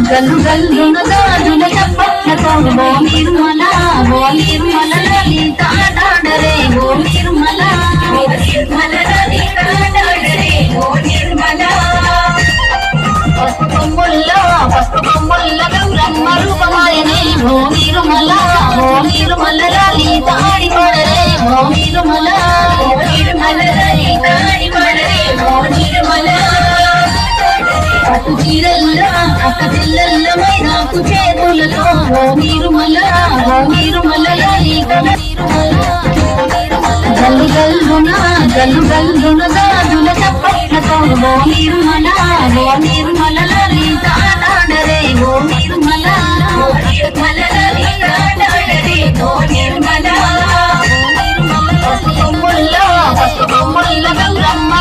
గల్లు గల్లున గాజుల చప్పట్లతో ఓ నిర్మల లలిత ఆడాడరే ఓ నిర్మల ఆడాడరే ఓ నిర్మల పసుపు కొమ్ముల్ల గౌరమ్మ రూపమాయనే ఓ నిర్మల లలిత ఆడిపాడరే ఓ నిర్మల లలిత ఆడిపాడరే ఓ నిర్మల పట్టు చీరల్ల అక్క చెల్లెల్ల మైదాకు చేతులతో ఓ నిర్మల లలిత గల్లు గల్లున గాజుల చప్పట్లతో ఓ నిర్మల లలిత ఆడాడరే ఓ నిర్మల లలిత ఆడాడరే ఓ నిర్మల పసుపు కొమ్ముల్ల గౌరమ్మ